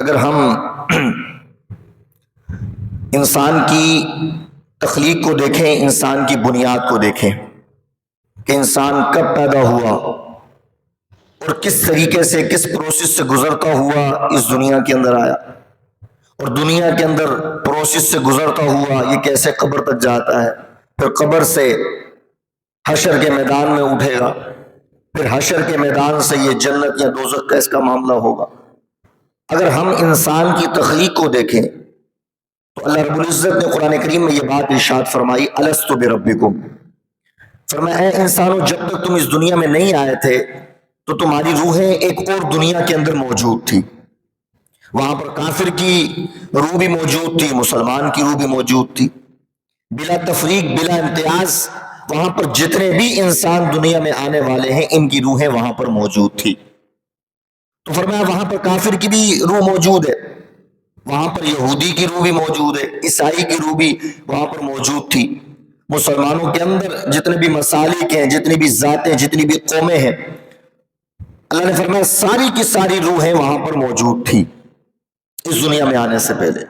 اگر ہم انسان کی تخلیق کو دیکھیں، انسان کی بنیاد کو دیکھیں کہ انسان کب پیدا ہوا اور کس طریقے سے، کس پروسیس سے گزرتا ہوا اس دنیا کے اندر آیا، اور دنیا کے اندر پروسیس سے گزرتا ہوا یہ کیسے قبر تک جاتا ہے، پھر قبر سے حشر کے میدان میں اٹھے گا، پھر حشر کے میدان سے یہ جنت یا دوزخ کا اس کا معاملہ ہوگا۔ اگر ہم انسان کی تخلیق کو دیکھیں تو اللہ رب العزت نے قرآن کریم میں یہ بات ارشاد فرمائی، الست بربکم، فرمایا اے انسانوں جب تک تم اس دنیا میں نہیں آئے تھے تو تمہاری روحیں ایک اور دنیا کے اندر موجود تھی، وہاں پر کافر کی روح بھی موجود تھی، مسلمان کی روح بھی موجود تھی، بلا تفریق بلا امتیاز وہاں پر جتنے بھی انسان دنیا میں آنے والے ہیں ان کی روحیں وہاں پر موجود تھی۔ تو فرمایا وہاں پر کافر کی بھی روح موجود ہے، وہاں پر یہودی کی روح بھی موجود ہے، عیسائی کی روح بھی وہاں پر موجود تھی، مسلمانوں کے اندر جتنے بھی مسالک ہیں، جتنی بھی ذاتیں، جتنی بھی قومیں ہیں، اللہ نے فرمایا ساری کی ساری روحیں وہاں پر موجود تھی اس دنیا میں آنے سے پہلے۔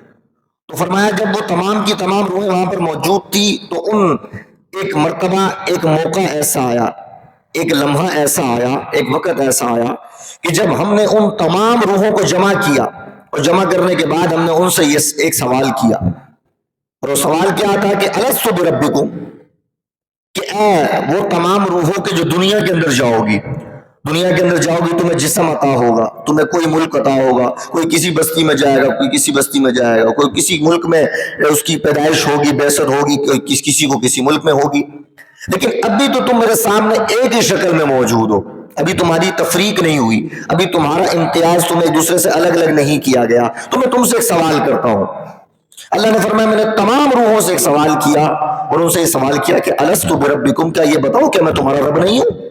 تو فرمایا جب وہ تمام کی تمام روحیں وہاں پر موجود تھی تو ان ایک مرتبہ، ایک موقع ایسا آیا، ایک لمحہ ایسا آیا، ایک وقت ایسا آیا کہ جب ہم نے ان تمام روحوں کو جمع کیا، اور جمع کرنے کے بعد ہم نے ان سے یہ ایک سوال کیا، اور وہ سوال کیا تھا کہ الست بربکم، کہ اے وہ تمام روحوں کے جو دنیا کے اندر جاؤ گی، دنیا کے اندر جاؤ گی، تمہیں جسم عطا ہوگا، تمہیں کوئی ملک عطا ہوگا، کوئی کسی بستی میں جائے گا، کوئی کسی بستی میں جائے گا، کوئی کسی ملک میں اس کی پیدائش ہوگی، بعثت ہوگی، کسی کو کسی ملک میں ہوگی، لیکن ابھی تو تم میرے سامنے ایک ہی شکل میں موجود ہو، ابھی تمہاری تفریق نہیں ہوئی، ابھی تمہارا امتیاز تمہیں ایک دوسرے سے الگ الگ نہیں کیا گیا، تو میں تم سے ایک سوال کرتا ہوں۔ اللہ نے فرمایا میں نے تمام روحوں سے ایک سوال کیا اور ان سے یہ سوال کیا کہ الست بربکم، کیا یہ بتاؤ کہ میں تمہارا رب نہیں ہوں؟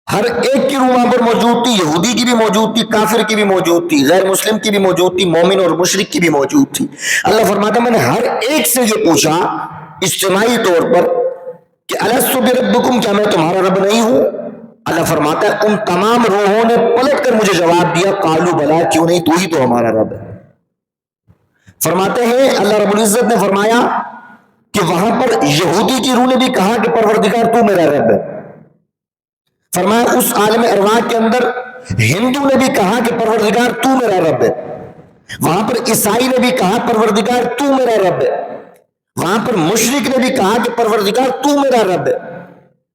ہر ایک کی روح وہاں پر موجود تھی، یہودی کی بھی موجود تھی، کافر کی بھی موجود تھی، غیر مسلم کی بھی موجود تھی، مومن اور مشرک کی بھی موجود تھی۔ اللہ فرماتا میں نے ہر ایک سے یہ پوچھا اجتماعی طور پر کہ الست بربکم، کیا میں تمہارا رب نہیں ہوں؟ اللہ فرماتا ہے ان تمام روحوں نے پلٹ کر مجھے جواب دیا، قالوا بلا، کیوں نہیں، تو ہی تو ہمارا رب ہے۔ فرماتے ہیں اللہ رب العزت نے فرمایا کہ وہاں پر یہودی کی روح نے بھی کہا کہ پروردگار تو میرا رب ہے۔ فرمایا اس عالم ارواح کے اندر ہندو نے بھی کہا کہ پروردگار تو میرا رب ہے، وہاں پر عیسائی نے بھی کہا پروردگار تو میرا رب ہے، وہاں پر مشرک نے بھی کہا کہ پروردگار تو میرا رب ہے،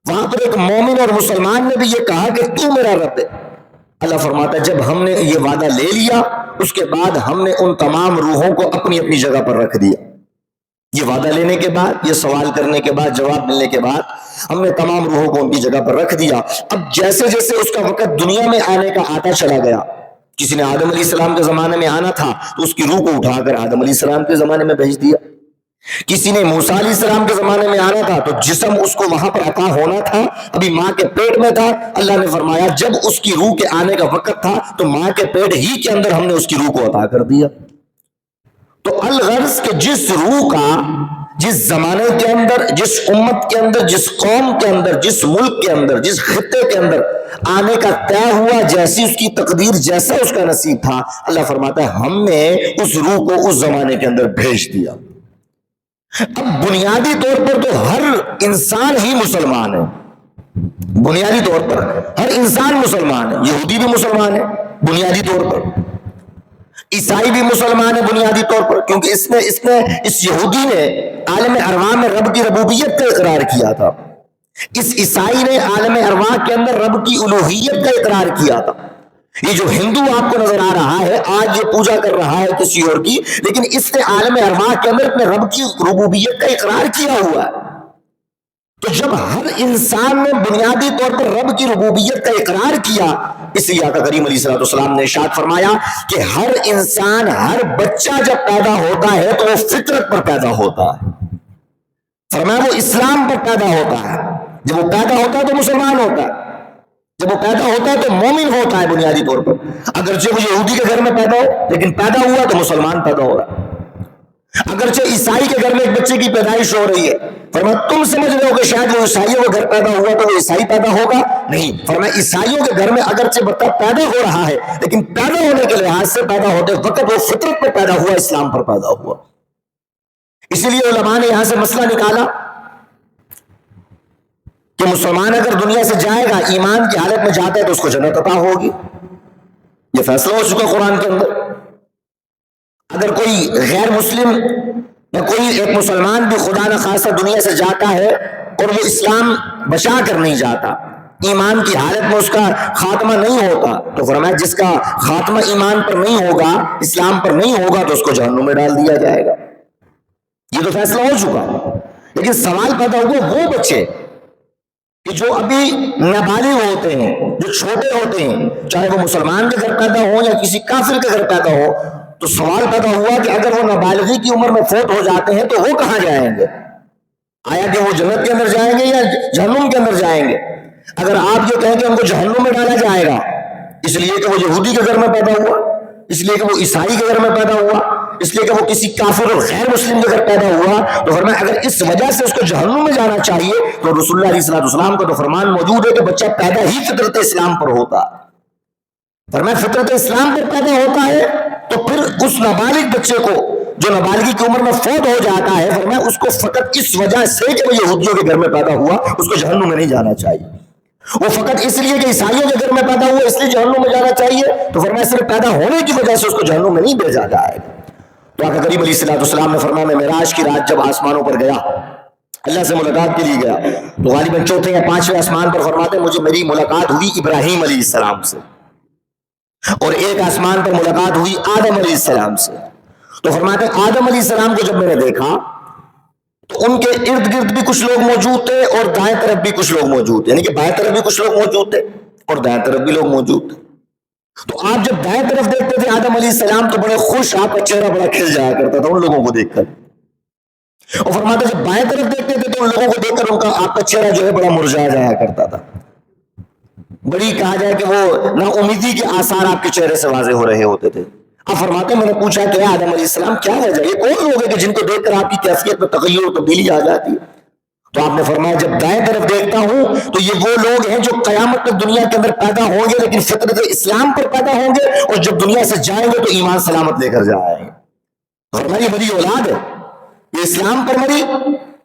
وہاں پر ایک مومن اور مسلمان نے بھی یہ کہا کہ تو میرا رب ہے۔ اللہ فرماتا ہے جب ہم نے یہ وعدہ لے لیا اس کے بعد ہم نے ان تمام روحوں کو اپنی اپنی جگہ پر رکھ دیا۔ یہ وعدہ لینے کے بعد، یہ سوال کرنے کے بعد، جواب ملنے کے بعد ہم نے تمام روحوں کو ان کی جگہ پر رکھ دیا۔ اب جیسے جیسے اس کا وقت دنیا میں آنے کا آتا چلا گیا، کسی نے آدم علیہ السلام کے زمانے میں آنا تھا تو اس کی روح کو اٹھا کر آدم علیہ السلام کے زمانے میں بھیج دیا، کسی نے موسیٰ علیہ السلام کے زمانے میں آنا تھا تو جسم اس کو وہاں پر عطا ہونا تھا، ابھی ماں کے پیٹ میں تھا، اللہ نے فرمایا جب اس کی روح کے آنے کا وقت تھا تو ماں کے پیٹ ہی کے اندر ہم نے اس کی روح کو عطا کر دیا۔ تو الغرض کہ جس روح کا جس زمانے کے اندر، جس امت کے اندر، جس قوم کے اندر، جس ملک کے اندر، جس خطے کے اندر آنے کا طے ہوا، جیسی اس کی تقدیر، جیسا اس کا نصیب تھا، اللہ فرماتا ہے ہم نے اس روح کو اس زمانے کے اندر بھیج دیا۔ اب بنیادی طور پر تو ہر انسان ہی مسلمان ہے، بنیادی طور پر ہر انسان مسلمان ہے، یہودی بھی مسلمان ہے بنیادی طور پر، عیسائی بھی مسلمان ہے بنیادی طور پر، کیونکہ اس یہودی نے عالم ارواح میں رب کی ربوبیت کا اقرار کیا تھا، اس عیسائی نے عالم ارواح کے اندر رب کی الوہیت کا اقرار کیا تھا۔ یہ جو ہندو آپ کو نظر آ رہا ہے آج یہ پوجا کر رہا ہے کسی اور کی، لیکن اس نے عالم ارواح کے اندر اپنے رب کی ربوبیت کا اقرار کیا ہوا ہے۔ تو جب ہر انسان نے بنیادی طور پر رب کی ربوبیت کا اقرار کیا، اس لیے آقا کریم علیہ السلام نے ارشاد فرمایا کہ ہر انسان، ہر بچہ جب پیدا ہوتا ہے تو وہ فطرت پر پیدا ہوتا ہے، فرمایا وہ اسلام پر پیدا ہوتا ہے، جب وہ پیدا ہوتا ہے تو مسلمان ہوتا ہے، جب وہ پیدا ہوتا ہے تو مومن ہوتا ہے بنیادی طور پر، اگرچہ وہ یہودی کے گھر میں پیدا ہو لیکن پیدا ہوا تو مسلمان پیدا ہو رہا ہے۔ اگرچہ عیسائی کے گھر میں ایک بچے کی پیدائش ہو رہی ہے، فرمایا تم سمجھ رہے ہو کہ شاید وہ عیسائیوں کے گھر پیدا ہوا تو وہ عیسائی پیدا ہوگا، نہیں، فرمایا عیسائیوں کے گھر میں اگرچہ بچہ پیدا ہو رہا ہے لیکن پیدا ہونے کے لحاظ سے پیدا ہوتے وقت وہ فطرت پر پیدا ہوا، اسلام پر پیدا ہوا۔ اسی لیے علماء نے یہاں سے مسئلہ نکالا کہ مسلمان اگر دنیا سے جائے گا ایمان کی حالت میں جاتا ہے تو اس کو جنت عطا ہوگی، یہ فیصلہ ہو چکا قرآن کے اندر۔ اگر کوئی غیر مسلم یا کوئی ایک مسلمان بھی خدا نخواستہ دنیا سے جاتا ہے اور وہ اسلام بچا کر نہیں جاتا، ایمان کی حالت میں اس کا خاتمہ نہیں ہوتا، تو فرمایا جس کا خاتمہ ایمان پر نہیں ہوگا، اسلام پر نہیں ہوگا، تو اس کو جہنم میں ڈال دیا جائے گا۔ یہ تو فیصلہ ہو چکا۔ لیکن سوال پیدا ہوا وہ بچے کہ جو ابھی نابالغ ہوتے ہیں، جو چھوٹے ہوتے ہیں، چاہے وہ مسلمان کے گھر پیدا ہو یا کسی کافر کے گھر پیدا ہو، تو سوال پیدا ہوا کہ اگر وہ نابالغی کی عمر میں فوت ہو جاتے ہیں تو وہ کہاں جائیں گے؟ آیا کہ وہ جنت کے اندر جائیں گے یا جہنم کے اندر جائیں گے؟ اگر آپ یہ کہیں کہ ان کو جہنم میں ڈالا جائے گا اس لیے کہ وہ یہودی کے گھر میں پیدا ہوا، اس لیے کہ وہ عیسائی کے گھر میں پیدا ہوا، اس لیے کہ وہ کسی کافر اور غیر مسلم کے گھر پیدا ہوا، تو فرمایا اگر اس وجہ سے اس کو جہنم میں جانا چاہیے تو رسول اللہ علیہ السلام کا تو فرمان موجود ہے کہ بچہ پیدا ہی فطرت اسلام پر ہوتا۔ فرمایا فطرت اسلام پر پیدا ہوتا ہے تو پھر اس نابالغ بچے کو جو نابالغی کی عمر میں فوت ہو جاتا ہے، فرمایا اس کو فقط اس وجہ سے کہ وہ یہودیوں کے گھر میں پیدا ہوا اس کو جہنم میں نہیں جانا چاہیے، وہ فقط اس لیے کہ عیسائیوں کے گھر میں پیدا ہوا اس لیے جہنم میں جانا چاہیے، تو فرمایا صرف پیدا ہونے کی وجہ سے اس کو جہنم میں نہیں بھیجا جائے گا۔ تو آقا کریم علیہ السلام نے فرمایا میں معراج کی رات جب آسمانوں پر گیا، اللہ سے ملاقات کے لیے گیا، تو غالباً چوتھے یا پانچویں آسمان پر فرماتے مجھے میری ملاقات ہوئی ابراہیم علیہ السلام سے، اور ایک آسمان پر ملاقات ہوئی آدم علیہ السلام سے۔ تو فرماتے آدم علیہ السلام کو جب میں نے دیکھا تو ان کے ارد گرد بھی کچھ لوگ موجود تھے اور دائیں طرف بھی کچھ لوگ موجود تھے، یعنی کہ بائیں طرف بھی کچھ لوگ موجود تھے اور دائیں طرف بھی لوگ موجود تھے۔ تو آپ جب دائیں طرف دیکھتے تھے آدم علیہ السلام تو بڑے خوش، آپ کا چہرہ بڑا کھل جایا کرتا تھا ان لوگوں کو دیکھ کر، اور فرماتے جب بائیں طرف دیکھتے تھے تو ان لوگوں کو دیکھ کر ان کا آپ کا چہرہ جو ہے بڑا مرجھا جایا کرتا تھا، بڑی کہا جائے کہ وہ نا امیدی کے آثار آپ کے چہرے سے واضح ہو رہے ہوتے تھے۔ اب فرماتے میں نے پوچھا کہ آدم علیہ السلام کیا وجہ، یہ کون لوگ ہیں کہ جن کو دیکھ کر آپ کی کیفیت میں تغیر و تبدیلی آ جاتی ہے؟ تو آپ نے فرمایا جب دائیں طرف دیکھتا ہوں تو یہ وہ لوگ ہیں جو قیامت تک دنیا کے اندر پیدا ہوں گے لیکن فطرت اسلام پر پیدا ہوں گے، اور جب دنیا سے جائیں گے تو ایمان سلامت لے کر جائیں گے۔ فرمایا یہ میری اولاد ہے، یہ اسلام پر مری،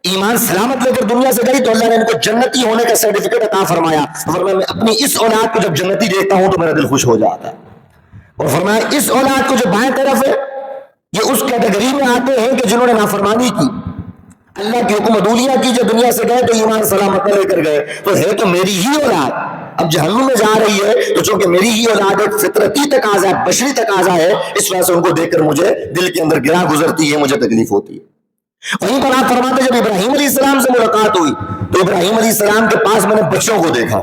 ایمان سلامت لے کر دنیا سے گئی، تو اللہ نے ان کو جنتی ہونے کا سرٹیفکیٹ عطا فرمایا۔ فرمایا میں اپنی اس اولاد کو جب جنتی دیکھتا ہوں تو میرا دل خوش ہو جاتا ہے، اور فرمایا اس اولاد کو جو بائیں طرف ہے یہ اس کیٹیگری میں آتے ہیں کہ جنہوں نے نافرمانی کی، اللہ کی حکم عدولیاں کی، جو دنیا سے گئے تو ایمان سلامت لے کر گئے، تو ہے تو میری ہی اولاد، اب جہنم میں جا رہی ہے تو چونکہ میری ہی اولاد ایک فطرتی تقاضا ہے، بشری تقاضا ہے، اس وجہ سے ان کو دیکھ کر مجھے دل کے اندر گرا گزرتی ہے، مجھے تکلیف ہوتی ہے۔ وہیں پر آپ فرماتے جب ابراہیم علیہ السلام سے ملاقات ہوئی تو ابراہیم علیہ السلام کے پاس میں نے بچوں کو دیکھا،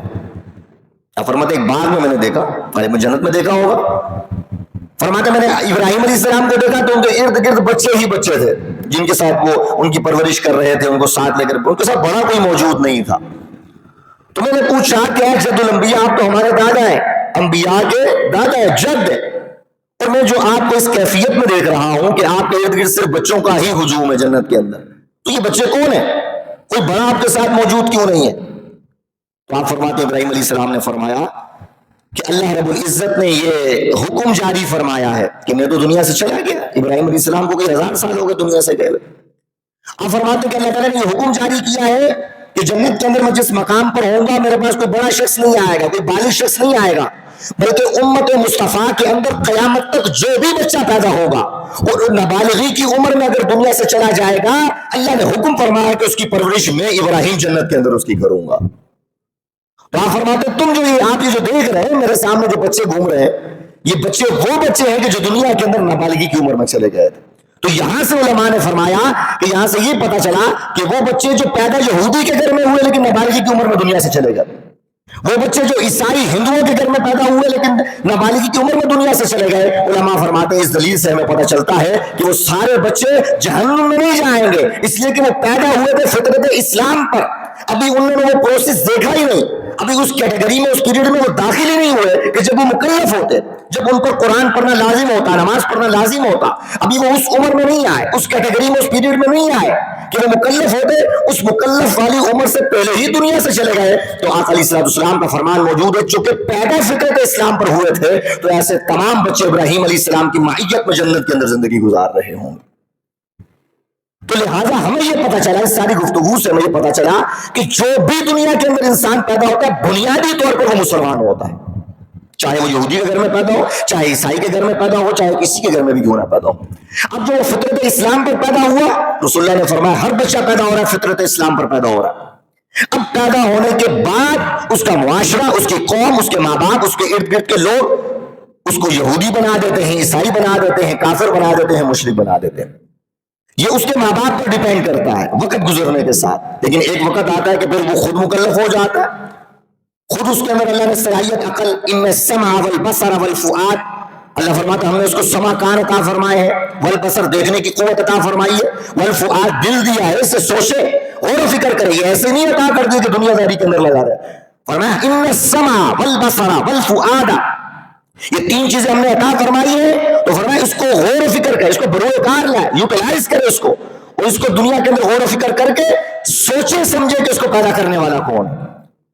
آپ فرماتے ایک باغ میں نے دیکھا، میں جنت میں دیکھا ہوگا، فرماتے میں نے ابراہیم علیہ السلام کو دیکھا تو ان کے ارد گرد بچے ہی بچے تھے جن کے ساتھ وہ ان کی پرورش کر رہے تھے، ان کو ساتھ لے کر، ان کے ساتھ بڑا کوئی موجود نہیں تھا۔ تو میں نے پوچھا کہ جد الانبیاء، آپ تو ہمارے دادا ہیں، انبیاء کے دادا ہیں، جد ہے، اور میں جو آپ کو اس کیفیت میں دیکھ رہا ہوں کہ آپ کے ارد گرد صرف بچوں کا ہی ہجوم ہے جنت کے اندر، تو یہ بچے کون ہیں؟ کوئی بڑا آپ کے ساتھ موجود کیوں نہیں ہے؟ تو آپ فرماتے ابراہیم علیہ السلام نے فرمایا کہ اللہ رب العزت نے یہ حکم جاری فرمایا ہے کہ میں تو دنیا سے چلا گیا، ابراہیم علیہ السلام کو کئی ہزار سال ہو گئے دنیا سے گئے، آپ فرماتے کہ اللہ تعالیٰ نے یہ حکم جاری کیا ہے کہ جنت کے اندر میں جس مقام پر ہوں گا میرے پاس کوئی بڑا شخص نہیں آئے گا، کوئی بالغ شخص نہیں آئے گا، بلکہ امت مصطفیٰ کے اندر قیامت تک جو بھی بچہ پیدا ہوگا اور نابالغی کی عمر میں اگر دنیا سے چلا جائے گا، اللہ نے حکم فرمایا کہ اس کی پرورش میں ابراہیم جنت کے اندر اس کی کروں گا۔ تو آپ فرماتے تم جو آپ یہ جو دیکھ رہے ہیں میرے سامنے جو بچے گھوم رہے ہیں، یہ بچے وہ بچے ہیں کہ جو دنیا کے اندر نابالغی کی عمر میں چلے گئے تھے۔ تو یہاں سے علماء نے فرمایا کہ یہاں سے یہ پتا چلا کہ وہ بچے جو پیدا یہودی کے گھر میں ہوئے لیکن نابالغی کی عمر میں دنیا سے چلے گئے، وہ بچے جو عیسائی ہندوؤں کے گھر میں پیدا ہوئے لیکن نابالغی کی عمر میں دنیا سے چلے گئے، علماء فرماتے ہیں اس دلیل سے ہمیں پتہ چلتا ہے کہ وہ سارے بچے جہنم میں نہیں جائیں گے، اس لیے کہ وہ پیدا ہوئے تھے فطرت اسلام پر، ابھی انہوں نے وہ پروسیس دیکھا ہی نہیں, ابھی اس کیٹیگری میں, اس پیریڈ میں وہ داخل ہی نہیں ہوئے کہ جب وہ مکلف ہوتے, جب ان پر قرآن پڑھنا لازم ہوتا, نماز پڑھنا لازم ہوتا. ابھی وہ اس عمر میں نہیں آئے, اس کیٹیگری میں, اس پیریڈ میں نہیں آئے کہ وہ مکلف ہوتے. اس مکلف والی عمر سے پہلے ہی دنیا سے چلے گئے. تو آقا علیہ الصلوۃ والسلام کا فرمان موجود ہے, چونکہ پیدا فطرت اسلام پر ہوئے تھے, تو ایسے تمام بچے ابراہیم علیہ السلام کی معیت میں جنت کے اندر زندگی گزار رہے ہوں گے. تو لہٰذا ہمیں یہ پتا چلا, اس ساری گفتگو سے ہمیں یہ پتا چلا کہ جو بھی دنیا کے اندر انسان پیدا ہوتا ہے بنیادی طور پر وہ مسلمان ہوتا ہے, چاہے وہ یہودی کے گھر میں پیدا ہو, چاہے عیسائی کے گھر میں پیدا ہو, چاہے کسی کے گھر میں بھی کیوں نہ پیدا ہو. اب جو وہ فطرت اسلام پر پیدا ہوا, رسول اللہ نے فرمایا ہر بچہ پیدا ہو رہا ہے فطرت اسلام پر پیدا ہو رہا ہے. اب پیدا ہونے کے بعد اس کا معاشرہ, اس کی قوم, اس کے ماں باپ, اس کے ارد گرد کے لوگ اس کو یہودی بنا دیتے ہیں, عیسائی بنا دیتے ہیں, کافر بنا دیتے ہیں, مشرک بنا دیتے ہیں. یہ اس کے ماں باپ پر ڈیپینڈ کرتا ہے وقت گزرنے کے ساتھ. لیکن ایک وقت آتا ہے کہ پھر وہ خود مکلف ہو جاتا ہے, خود اس کے اندر اللہ نے صلاحیت عقل, ان السمع والبصر والفؤاد, اللہ فرماتا ہم نے اس کو سمع کان عطا فرمائے ہیں, والبصر دیکھنے کی قوت عطا فرمائی ہے, والفؤاد دل دیا ہے, اس سے سوچے غور و فکر کرے. ایسے نہیں عطا کر دی کہ دنیا داری کے اندر لگا رہے. فرمایا ان السمع والبصر والفؤاد, یہ تین چیزیں ہم نے عطا فرمائی ہے. تو فرمایا اس کو غور و فکر کرے, اس کو بروئے کار لائے, یوٹیلائز کرے اس کو, اور اس کو دنیا کے اندر غور و فکر کر کے سوچے سمجھے کہ اس کو پیدا کرنے والا کون.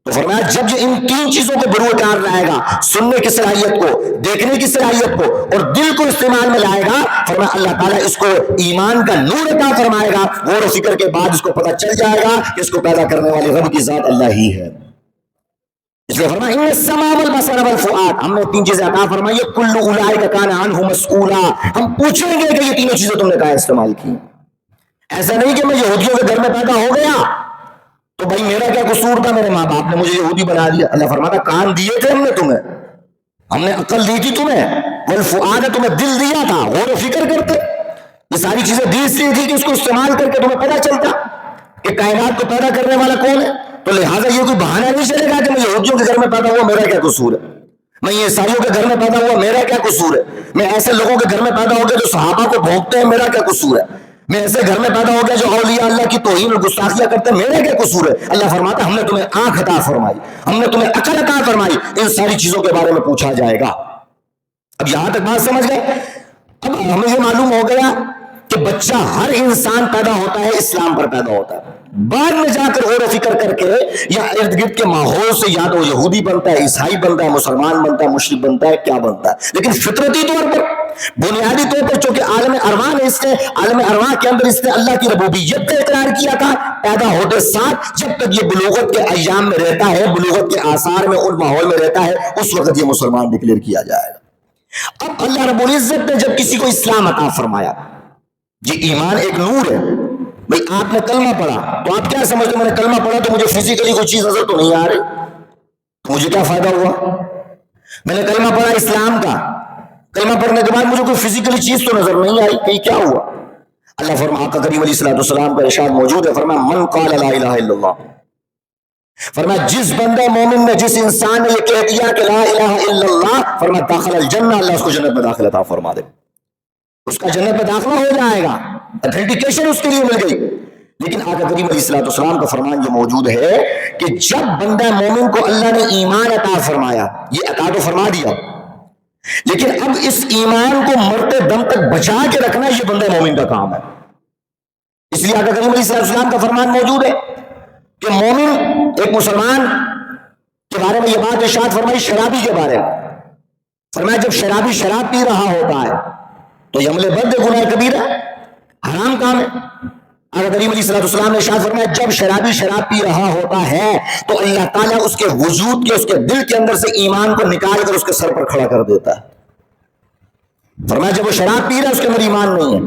تو فرمایا جب جو ان تین چیزوں کو بروئے کار لائے گا, سننے کی صلاحیت کو, دیکھنے کی صلاحیت کو, اور دل کو استعمال میں لائے گا, فرمایا اللہ تعالیٰ اس کو ایمان کا نور عطا فرمائے گا. غور و فکر کے بعد اس کو پتہ چل جائے گا کہ اس کو پیدا کرنے والی رب کی ذات اللہ ہی ہے. اس لیے فرمایا ان السمع والبصر والفؤاد, ہم نے تین چیزیں عطا فرمائی ہے. کل اولئک کان عنہ مسئولا, ہم پوچھیں گے کہ یہ تینوں چیزیں تم نے کہاں استعمال کی. ایسا نہیں کہ میں یہودیوں کے گھر میں پیدا ہو گیا تو بھائی میرا کیا قصور تھا, میرے ماں باپ نے مجھے یہودی بنا دیا. اللہ فرماتا کان دیے تھے ہم نے تمہیں, ہم نے عقل دی تھی تمہیں, والفؤاد تمہیں دل دیا تھا, غور و فکر کرتے. یہ ساری چیزیں دی اس لیے تھی کہ اس کو استعمال کر کے تمہیں پتہ چلتا کہ کائنات کو پیدا کرنے والا کون ہے. تو لہٰذا یہ کوئی بہانہ نہیں چلے گا کہ میں یہودیوں کے گھر میں پیدا ہوا میرا کیا قصور ہے, میں عیسائیوں کے گھر میں پیدا ہوا میرا کیا قصور ہے, میں ایسے لوگوں کے گھر میں پیدا ہو گیا جو صحابہ کو بھونکتے ہیں میرا کیا قصور ہے, میں ایسے گھر میں پیدا ہو گیا جو اولیاء اللہ کی توہین اور گستاخیاں کرتے ہیں میرا کیا قصور ہے. اللہ فرماتا ہم نے تمہیں آنکھ عطا فرمائی, ہم نے تمہیں عقل عطا فرمائی, ان ساری چیزوں کے بارے میں پوچھا جائے گا. اب یہاں تک بات سمجھ گئے. اب ہمیں یہ معلوم ہو گیا کہ بچہ ہر انسان پیدا ہوتا ہے اسلام پر پیدا ہوتا ہے. بعد میں جا کر غور و فکر کر کے یا ارد گرد کے ماحول سے یا تو یہودی بنتا ہے, عیسائی بنتا ہے, مسلمان بنتا ہے, مشرک بنتا ہے, کیا بنتا ہے. لیکن فطرتی طور پر, بنیادی طور پر, چونکہ عالم ارواح نے اس نے, عالم ارواح کے اندر اس نے اللہ کی ربوبیت کا اقرار کیا تھا پیدا ہوتے ساتھ, جب تک یہ بلوغت کے ایام میں رہتا ہے, بلوغت کے آثار میں, ان ماحول میں رہتا ہے, اس وقت یہ مسلمان ڈکلیئر کیا جائے گا. اب اللہ رب العزت نے جب کسی کو اسلام عطا فرمایا, یہ ایمان ایک نور ہے. بھئی آپ نے کلمہ پڑھا تو آپ کیا سمجھتے, میں نے کلمہ پڑھا تو مجھے فزیکلی کوئی چیز نظر تو نہیں آ رہی, تو مجھے کیا فائدہ ہوا. میں نے کلمہ پڑھا اسلام کا, کلمہ پڑھنے کے بعد مجھے کوئی فزیکلی چیز تو نظر نہیں آئی, کہیں کیا ہوا. اللہ فرمایا, آقا کریم علیہ الصلوۃ والسلام کا ارشاد موجود ہے, فرمایا من قال لا الہ الا اللہ, فرمایا جس بندہ مومن نے, جس انسان نے یہ کہہ دیا کہ لا الہ الا اللہ, فرمایا داخل الجنہ, اللہ اس کو جنت میں داخل عطا فرما دے, اس کا جنت میں داخلہ ہو جائے گا, اتھینٹیکیشن اس کے لیے مل گئی. لیکن آقا کریم علیہ الصلوۃ والسلام کا فرمان یہ موجود ہے کہ جب بندہ مومن کو اللہ نے ایمان عطا فرمایا, یہ عطا تو فرما دیا, لیکن اب اس ایمان کو مرتے دم تک بچا کے رکھنا یہ بندہ مومن کا کام ہے. اس لیے آقا کریم علیہ الصلوۃ والسلام کا فرمان موجود ہے کہ مومن, ایک مسلمان کے بارے میں یہ بات ارشاد فرمائی شرابی کے بارے میں, فرمایا جب شرابی شراب پی رہا ہوتا ہے تو یہ عمل بد ہے, گناہ کبیرہ, حرام کام ہے. آقا کریم علیہ الصلوۃ والسلام نے ارشاد فرمایا جب شرابی شراب پی رہا ہوتا ہے تو اللہ تعالیٰ اس کے وجود کے, اس کے دل کے اندر سے ایمان کو نکال کر اس کے سر پر کھڑا کر دیتا ہے. فرمایا جب وہ شراب پی رہا ہے اس کے اندر ایمان نہیں ہے,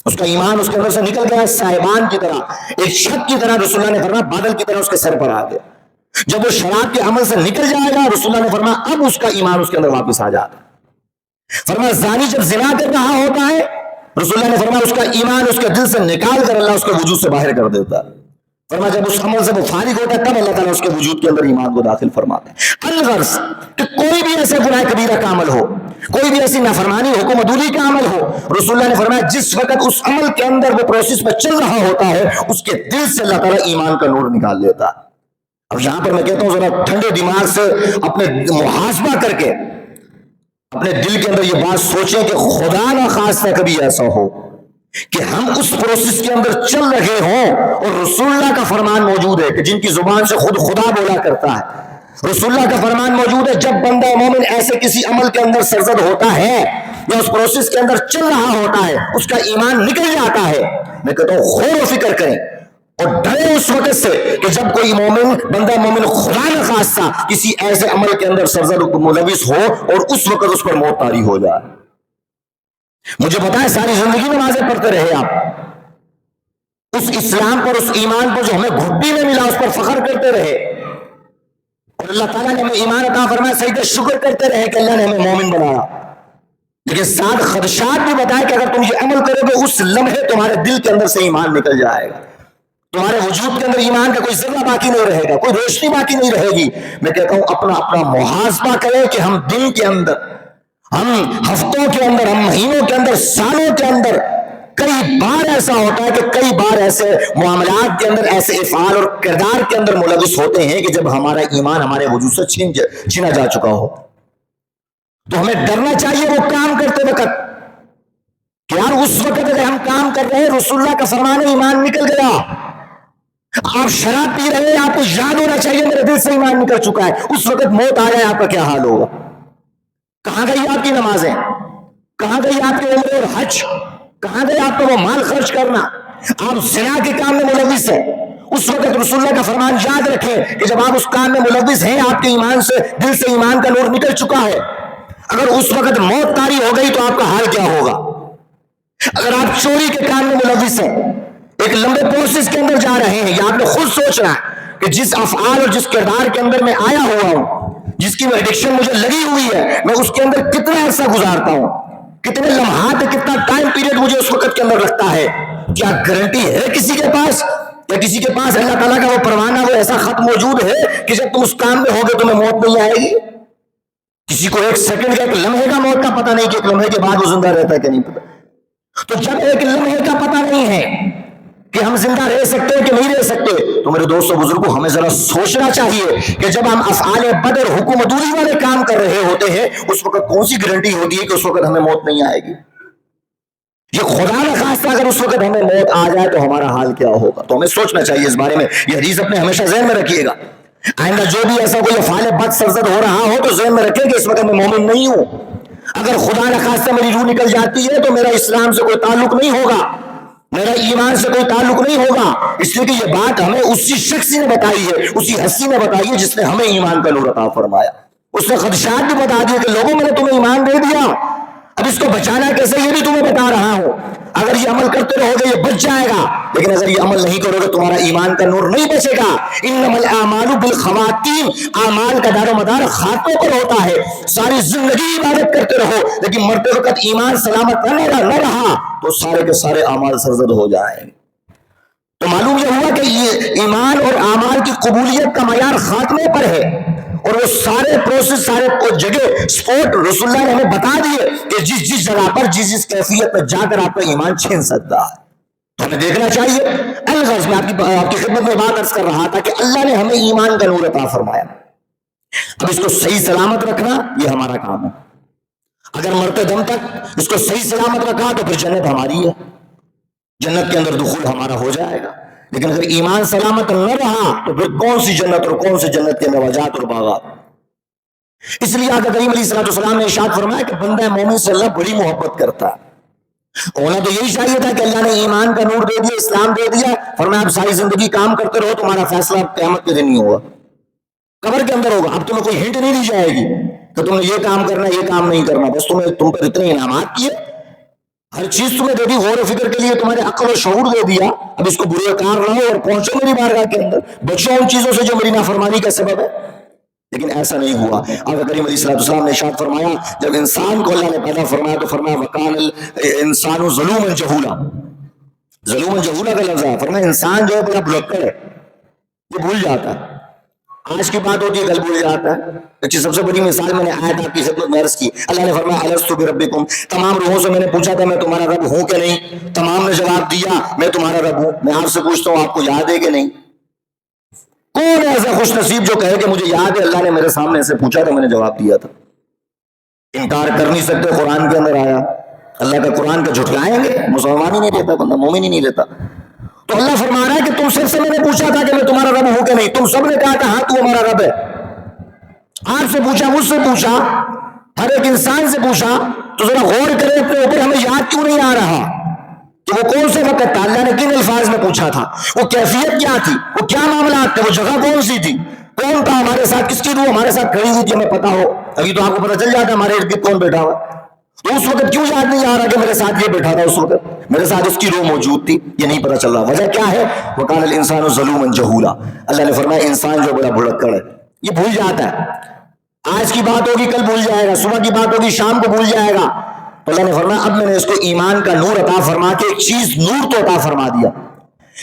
اس کا ایمان اس کے اندر سے نکل گیا صاحبان کی طرح, ایک چھت کی طرح, رسول اللہ نے فرمایا بادل کی طرح اس کے سر پر آ گیا. جب وہ شراب کے عمل سے نکل جائے گا, رسول اللہ نے فرمایا اب اس کا ایمان اس کے اندر واپس آ جاتا ہے. فرمایا زانی جب زنا کر رہا ہوتا ہے, رسول اللہ نے فرمایا اس کا ایمان اس کے دل سے نکال کر اللہ اس کے وجود سے باہر کر دیتا ہے. فرمایا جب اس عمل سے وہ فارغ ہوتا ہے تب اللہ تعالیٰ اس کے وجود کے اندر ایمان کو داخل فرماتا ہے۔ الغرض کہ کوئی بھی ایسا گناہ کبیرہ کا عمل ہو، کوئی بھی ایسی نافرمانی حکم عدولی کا عمل ہو، رسول اللہ نے فرمایا جس وقت اس عمل کے اندر وہ پروسیس میں چل رہا ہوتا ہے اس کے دل سے اللہ تعالیٰ ایمان کا نور نکال لیتا ہے۔ اب یہاں پر میں کہتا ہوں ذرا ٹھنڈے دماغ سے اپنے محاسبہ کر کے اپنے دل کے اندر یہ بات سوچیں کہ خدا نہ خواستہ کبھی ایسا ہو کہ ہم اس پروسیس کے اندر چل رہے ہوں اور رسول اللہ کا فرمان موجود ہے کہ جن کی زبان سے خود خدا بولا کرتا ہے، رسول اللہ کا فرمان موجود ہے جب بندہ مومن ایسے کسی عمل کے اندر سرزد ہوتا ہے یا اس پروسیس کے اندر چل رہا ہوتا ہے اس کا ایمان نکل جاتا ہے۔ میں کہتا ہوں غور و فکر کریں اور ڈرے اس وقت سے کہ جب کوئی مومن بندہ مومن خدا نہ خواستہ کسی ایسے عمل کے اندر سرزد ملوث ہو اور اس وقت اس پر موت طاری ہو جائے۔ مجھے پتا ہے ساری زندگی نمازیں پڑھتے رہے آپ، اس اسلام پر اس ایمان پر جو ہمیں گھٹ بھی نہیں ملا اس پر فخر کرتے رہے اور اللہ تعالیٰ نے ہمیں ایمان عطا فرمایا، سجدہ شکر کرتے رہے کہ اللہ نے ہمیں مومن بنایا، لیکن ساتھ خدشات بھی بتائے کہ اگر تم یہ عمل کرو گے اس لمحے تمہارے دل کے اندر سے ایمان نکل جائے گا، تمہارے وجود کے اندر ایمان کا کوئی ذرہ باقی نہیں رہے گا، کوئی روشنی باقی نہیں رہے گی۔ میں کہتا ہوں اپنا محاسبہ کریں کہ ہم دن کے اندر، ہم ہفتوں کے اندر، ہم مہینوں کے اندر، سالوں کے اندر کئی بار ایسا ہوتا ہے کہ کئی بار ایسے معاملات کے اندر، ایسے افعال اور کردار کے اندر ملوث ہوتے ہیں کہ جب ہمارا ایمان ہمارے وجود سے چھینا جا چکا ہو تو ہمیں ڈرنا چاہیے وہ کام کرتے وقت کہ یار اس وقت اگر ہم کام کر رہے ہیں رسول اللہ کا فرمان ہے ایمان نکل گیا، آپ شراب پی رہے ہیں آپ کو یاد ہونا چاہیے میرے دل سے ایمان نکل چکا ہے، اس وقت موت آ جائے آپ کا کیا حال ہوگا؟ کہاں گئی آپ کی نمازیں؟ کہاں گئی آپ کے عمرے اور حج؟ کہاں گئی آپ کا وہ مال خرچ کرنا؟ آپ زنا کے کام میں ملوث ہیں، اس وقت رسول اللہ کا فرمان یاد رکھیں کہ جب آپ اس کام میں ملوث ہیں آپ کے ایمان سے، دل سے ایمان کا نور نکل چکا ہے، اگر اس وقت موت طاری ہو گئی تو آپ کا حال کیا ہوگا؟ اگر آپ چوری کے کام میں ملوث ہیں، ایک لمبے پروسیس کے اندر جا رہے ہیں، یا آپ نے خود سوچنا ہے کہ جس افعال اور جس کردار کے اندر میں آیا ہوا ہوں، جس کی ایڈکشن مجھے لگی ہوئی ہے، میں اس کے اندر کتنا عرصہ گزارتا ہوں، کتنے لمحات، کتنا ٹائم پیریڈ مجھے اس وقت کے اندر لگتا ہے، کیا گارنٹی ہے کسی کے پاس یا کسی کے پاس اللہ تعالیٰ کا وہ پروانہ، وہ ایسا خط موجود ہے کہ جب تم اس کام میں ہوگے تمہیں موت نہیں آئے گی؟ کسی کو ایک سیکنڈ کا، ایک لمحے کا موت کا پتہ نہیں کہ ایک لمحے کے بعد وہ زندہ رہتا ہے کہ نہیں پتہ۔ تو جب ایک لمحے کا پتہ نہیں ہے کہ ہم زندہ رہ سکتے ہیں کہ نہیں رہ سکتے، تو میرے دوستوں بزرگوں ہمیں ذرا سوچنا چاہیے کہ جب ہم افعال بد اور حکم عدولی والے کام کر رہے ہوتے ہیں اس وقت کون سی گارنٹی ہوتی ہے کہ اس وقت ہمیں موت نہیں آئے گی؟ یہ خدا نہ خواستہ اگر اس وقت ہمیں موت آ جائے تو ہمارا حال کیا ہوگا؟ تو ہمیں سوچنا چاہیے اس بارے میں، یہ حدیث اپنے ہمیشہ ذہن میں رکھیے گا۔ آئندہ جو بھی ایسا کوئی افعال بد سرزد ہو رہا ہو تو ذہن میں رکھیں کہ اس وقت میں مومن نہیں ہوں، اگر خدا نہ خواستہ میری روح نکل جاتی ہے تو میرا اسلام سے کوئی تعلق نہیں ہوگا، میرا ایمان سے کوئی تعلق نہیں ہوگا، اس لیے کہ یہ بات ہمیں اسی شخص نے بتائی ہے، اسی ہستی نے بتائی ہے جس نے ہمیں ایمان کا نور عطا فرمایا۔ اس نے خدشات بھی بتا دیے کہ لوگوں میں نے تمہیں ایمان دے دیا، اب اس کو بچانا کیسے یہ بھی تمہیں بتا رہا ہوں، اگر یہ عمل کرتے رہو گے یہ بچ جائے گا، لیکن اگر یہ عمل نہیں کرو گے تمہارا ایمان کا نور نہیں بچے گا۔ انما الاعمال بالخواتیم، اعمال کا دار و مدار خاتموں پر ہوتا ہے، ساری زندگی عبادت کرتے رہو لیکن مرتے وقت ایمان سلامت نہ رہا تو سارے کے سارے اعمال سرزد ہو جائیں گے۔ تو معلوم یہ ہوا کہ یہ ایمان اور اعمال کی قبولیت کا معیار خاتمے پر ہے، اور وہ سارے پروسیس، سارے جگہ سپورٹ رسول اللہ نے ہمیں بتا دیے کہ جس جگہ پر جس کیفیت میں جا کر آپ کا ایمان چھین سکتا ہے، تو ہمیں دیکھنا چاہیے۔ الغرض میں آپ کی خدمت میں بات عرض کر رہا تھا کہ اللہ نے ہمیں ایمان کا نور عطا فرمایا، اب اس کو صحیح سلامت رکھنا یہ ہمارا کام ہے۔ اگر مرتے دم تک اس کو صحیح سلامت رکھا تو پھر جنت ہماری ہے، جنت کے اندر دخول ہمارا ہو جائے گا، لیکن اگر ایمان سلامت نہ رہا تو پھر کون سی جنت اور کون سی جنت کے نواجات اور باغات۔ اس لیے آقا کریم علیہ الصلوۃ والسلام نے ارشاد فرمایا کہ بندہ مومن سے اللہ بڑی محبت کرتا ہے، ہونا تو یہی چاہیے تھا کہ اللہ نے ایمان کا نور دے دیا، اسلام دے دیا، فرمایا اب ساری زندگی کام کرتے رہو، تمہارا فیصلہ قیامت کے دن نہیں ہوگا، قبر کے اندر ہوگا، اب تمہیں کوئی ہنٹ نہیں دی جائے گی کہ تم نے یہ کام کرنا یہ کام نہیں کرنا، بس تم پر اتنے انعامات کیے، ہر چیز تمہیں دے دی، غور و فکر کے لیے تمہارے عقل و شعور دے دیا، اب اس کو برے کار رہو اور پہنچو میری بارگاہ کے اندر، بچو ان چیزوں سے جو میری نافرمانی کا سبب ہے۔ لیکن ایسا نہیں ہوا۔ آقا کریم علیہ الصلوۃ والسلام نے ارشاد فرمایا جب انسان کو اللہ نے پیدا فرمایا تو فرمایا وَكَانَ الْإِنسَانُ ظَلُومًا جَهُولًا، ظلومًا جہولا کا لفظ ہے، فرمایا انسان جو ہے بڑا بھلکڑ ہے، یہ بھول جاتا ہے. آج کی بات ہوتی ہے کل بھول جاتا ہے. اچھی سب سے بڑی مثال میں نے آیت آپ کی خدمت میں عرض کی. اللہ نے فرمایا الستو بربکم، تمام روحوں سے میں نے پوچھا تھا میں تمہارا رب ہوں کہ نہیں؟ تمام نے جواب دیا میں تمہارا رب ہوں. میں آپ سے پوچھتا ہوں آپ کو یاد ہے کہ نہیں؟ کون ہے ایسا خوش نصیب جو کہے کہ مجھے یاد ہے اللہ نے میرے سامنے ایسے پوچھا تھا میں نے جواب دیا تھا؟ انکار کر نہیں سکتے. قرآن کے اندر آیا. اللہ کا قرآن کا جھٹلائیں گے؟ مسلمان ہی نہیں رہتا بندہ، مومن ہی نہیں رہتا. تو اللہ فرما رہا ہے کہ تم سب سے میں نے پوچھا تھا کہ میں تمہارا رب ہوں کہ نہیں؟ تم سب نے کہا کہ ہاں تو ہمارا رب ہے. آپ سے پوچھا، مجھ سے پوچھا، ہر ایک انسان سے پوچھا. تو ذرا غور کریں اپنے اوپر، ہمیں یاد کیوں نہیں آ رہا کہ وہ کون سے وقت تھا، اللہ نے کن الفاظ میں پوچھا تھا، وہ کیفیت کیا تھی، وہ کیا معاملات تھے، وہ جگہ کون سی تھی، کون تھا ہمارے ساتھ، کس کی روح ہمارے ساتھ کھڑی ہوئی تھی ہمیں پتا ہو. ابھی تو آپ کو پتا چل جاتا ہے ہمارے ارد گرد کون بیٹھا ہوا. تو اس وقت کیوں یاد نہیں آ رہا کہ میرے ساتھ یہ بیٹھا تھا، اس وقت میرے ساتھ اس کی روح موجود تھی؟ یہ نہیں پتا چل رہا. وجہ کیا ہے؟ وَقَالَ الْإِنسَانُ ظَلُومًا جَهُولًا. اللہ نے فرمایا انسان جو بڑا بھڑکڑ ہے یہ بھول جاتا ہے. آج کی بات ہوگی کل بھول جائے گا، صبح کی بات ہوگی شام کو بھول جائے گا. اللہ نے فرمایا اب میں نے اس کو ایمان کا نور عطا فرما کے ایک چیز نور تو عطا فرما دیا،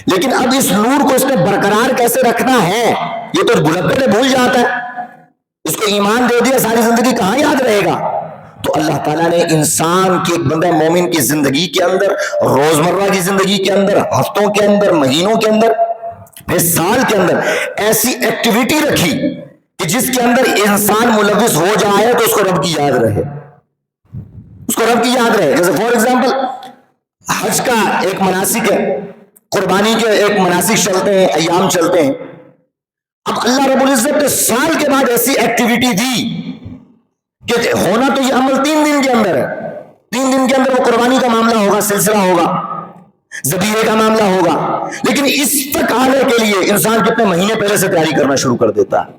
لیکن اب اس نور کو اس نے برقرار کیسے رکھنا ہے یہ تو بھڑکڑ ہے، بھول جاتا ہے. اس کو ایمان دے دیا ساری زندگی کہاں یاد رہے گا؟ تو اللہ تعالیٰ نے انسان کی، ایک بندہ مومن کی زندگی کے اندر، روزمرہ کی زندگی کے اندر، ہفتوں کے اندر، مہینوں کے اندر، پھر سال کے اندر ایسی ایکٹیویٹی رکھی کہ جس کے اندر انسان ملوث ہو جائے تو اس کو رب کی یاد رہے، اس کو رب کی یاد رہے. جیسے فار ایگزامپل حج کا ایک مناسک ہے، قربانی کے ایک مناسک چلتے ہیں، ایام چلتے ہیں. اب اللہ رب العزت نے سال کے بعد ایسی ایکٹیویٹی دی کہ ہونا تو یہ عمل 3 دن کے اندر ہے. 3 دن کے اندر وہ قربانی کا معاملہ ہوگا، سلسلہ ہوگا، ذبیحے کا معاملہ ہوگا. لیکن اس تک آنے کے لیے انسان کتنے مہینے پہلے سے تیاری کرنا شروع کر دیتا ہے.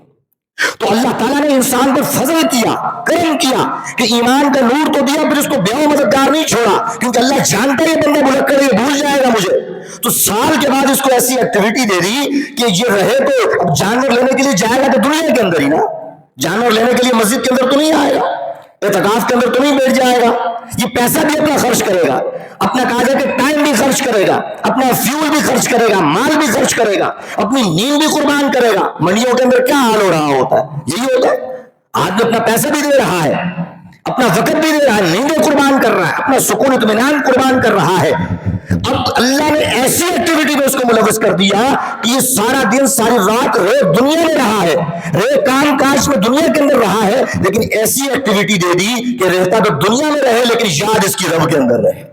تو اللہ تعالیٰ نے انسان پر فضل کیا، کرم کیا کہ ایمان کا نور تو دیا، پھر اس کو بیوہ مددگار نہیں چھوڑا، کیونکہ اللہ جانتا ہے یہ بندہ بھلکڑ ہے، بھول جائے گا مجھے. تو سال کے بعد اس کو ایسی ایکٹیویٹی دے دی کہ یہ رہے تو اب جانور لینے کے لیے جائے گا تو دنیا کے اندر ہی نا، جانور لینے کے لیے مسجد کے اندر تو نہیں آئے گا، اعتکاف کے اندر تو نہیں بیٹھ جائے گا. یہ پیسہ بھی اپنا خرچ کرے گا، اپنا کاجہ کے ٹائم بھی خرچ کرے گا، اپنا فیول بھی خرچ کرے گا، مال بھی خرچ کرے گا، اپنی نیند بھی قربان کرے گا. منڈیوں کے اندر کیا حال ہو رہا ہوتا ہے؟ یہی ہوتا ہے. آدمی اپنا پیسہ بھی دے رہا ہے، اپنا وقت بھی دے رہا ہے، نیندیں قربان کر رہا ہے، اپنا سکون اطمینان قربان کر رہا ہے. اب اللہ نے ایسی ایکٹیویٹی میں اس کو ملوث کر دیا کہ یہ سارا دن ساری رات رے دنیا میں رہا ہے، رے کام کاج میں دنیا کے اندر رہا ہے، لیکن ایسی ایکٹیویٹی دے دی کہ رہتا تو دنیا میں رہے لیکن یاد اس کی رب کے اندر رہے.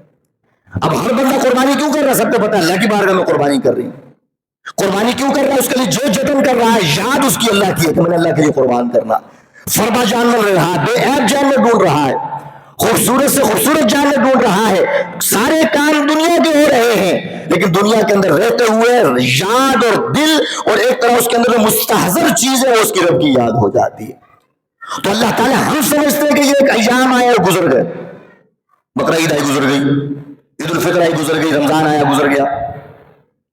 اب ہر بندہ قربانی کیوں کر رہا ہے؟ سب کو پتا ہے اللہ کی بارگاہ میں قربانی کر رہی ہے. قربانی کیوں کر رہا ہے؟ اس کے لیے جو جتن کر رہا ہے یاد اس کی اللہ کی ہے کہ میں نے اللہ کے لیے قربان کرنا. فرما جانور رہا ہے، بے عیب جانور ڈھونڈ رہا ہے، خوبصورت سے خوبصورت جانور ڈھونڈ رہا ہے، سارے کام دنیا کے ہو رہے ہیں، لیکن دنیا کے اندر رہتے ہوئے یاد اور دل اور ایک طرح اس کے اندر مستحضر چیز ہے اس کی رب کی یاد ہو جاتی ہے. تو اللہ تعالیٰ ہم سمجھتے ہیں کہ یہ ایک ایام آیا اور گزر گئے، بقرہ عید آئی گزر گئی، عید الفطر آئی گزر گئی، رمضان آیا گزر گیا،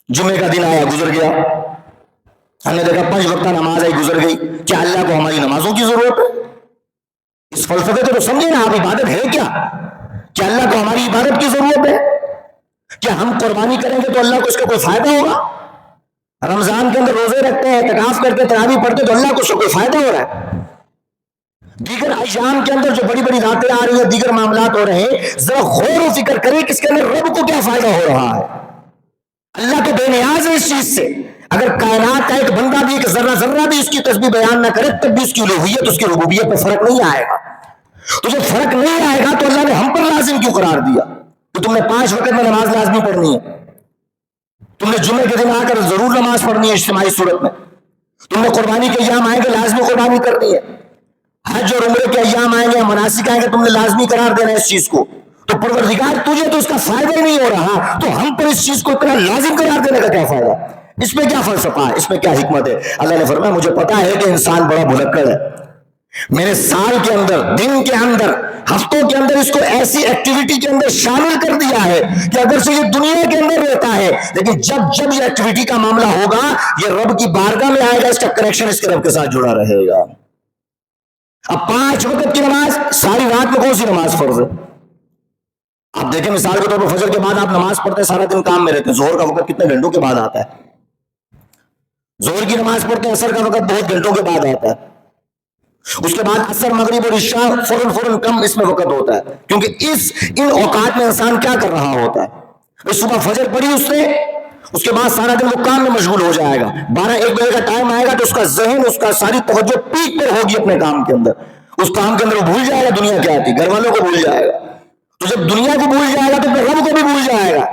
جمعے کا دن آیا گزر گیا، ہم نے دیکھا 5 وقتہ نماز آئی گزر گئی. کیا اللہ کو ہماری نمازوں کی ضرورت ہے؟ اس فلسفے کو تو سمجھے نا آپ. عبادت ہے کیا اللہ کو ہماری عبادت کی ضرورت ہے؟ کیا ہم قربانی کریں گے تو اللہ کو اس کا کوئی فائدہ ہوگا؟ رمضان کے اندر روزے رکھتے ہیں، اعتکاف کرتے ہیں، تراویح پڑھتے تو اللہ کو اس کا کوئی فائدہ ہو رہا ہے؟ دیگر ایام کے اندر جو بڑی بڑی راتیں آ رہی ہیں، دیگر معاملات ہو رہے ہیں، ذرا غور و فکر کریں کہ اس کے اندر رب کو کیا فائدہ ہو رہا ہے. اللہ تو بے نیاز ہے اس چیز سے. اگر کائنات کا ایک بندہ بھی، ایک ذرہ ذرہ بھی اس کی تسبیح بیان نہ کرے تب بھی اس کی الوہیت، اس کی ربوبیت پہ فرق نہیں آئے گا. تو جب فرق نہیں آئے گا تو اللہ نے ہم پر لازم کیوں قرار دیا کہ تم نے 5 وقت میں نماز لازمی پڑھنی ہے، تم نے جمعے کے دن آ کر ضرور نماز پڑھنی ہے اجتماعی صورت میں، تم نے قربانی کے ایام آئیں گے لازمی قربانی کرنی ہے، حج اور عمرے کے ایام آئیں گے، مناسک آئیں گے، تم نے لازمی قرار دینا ہے اس چیز کو. تو پروردگار تجھے تو اس کا فائدہ ہی نہیں ہو رہا، تو ہم پر اس چیز کو اتنا لازم قرار دینے کا کیا فائدہ؟ اس میں کیا فلسفہ ہے؟ اس میں کیا حکمت ہے؟ اللہ نے فرمایا مجھے پتا ہے کہ انسان بڑا بھلکڑ ہے، میں نے سال کے اندر، دن کے اندر، ہفتوں کے اندر اس کو ایسی ایکٹیویٹی کے اندر شامل کر دیا ہے کہ اگر سے یہ دنیا کے اندر رہتا ہے، لیکن جب یہ ایکٹیویٹی کا معاملہ ہوگا یہ رب کی بارگاہ میں آئے گا، اس کا کنیکشن اس کے رب کے ساتھ جڑا رہے گا. اب 5 وقت کی نماز، ساری رات میں کون سی نماز فرض ہے؟ آپ دیکھیں مثال کے طور پر فجر کے بعد آپ نماز پڑھتے ہیں، سارا دن کام میں رہتے ہیں، ظہر کا وقت کتنے گھنٹوں کے بعد آتا ہے؟ ظہر کی نماز پڑھتے ہیں، عصر کا وقت بہت گھنٹوں کے بعد آتا ہے، اس کے بعد عصر مغرب اور عشاء فوراً کم اس میں وقت ہوتا ہے، کیونکہ ان اوقات میں انسان کیا کر رہا ہوتا ہے؟ صبح فجر پڑھی اس کے بعد سارا دن وہ کام میں مشغول ہو جائے گا، 12-1 بجے کا ٹائم آئے گا تو اس کا ذہن، اس کا ساری توجہ پیک پر ہوگی اپنے کام کے اندر، اس کام کے اندر وہ بھول جائے گا دنیا کیا تھی، گھر والوں کو بھول جائے گا، تو جب دنیا کو بھول جائے گا تو پھر رب کو بھی بھول جائے گا۔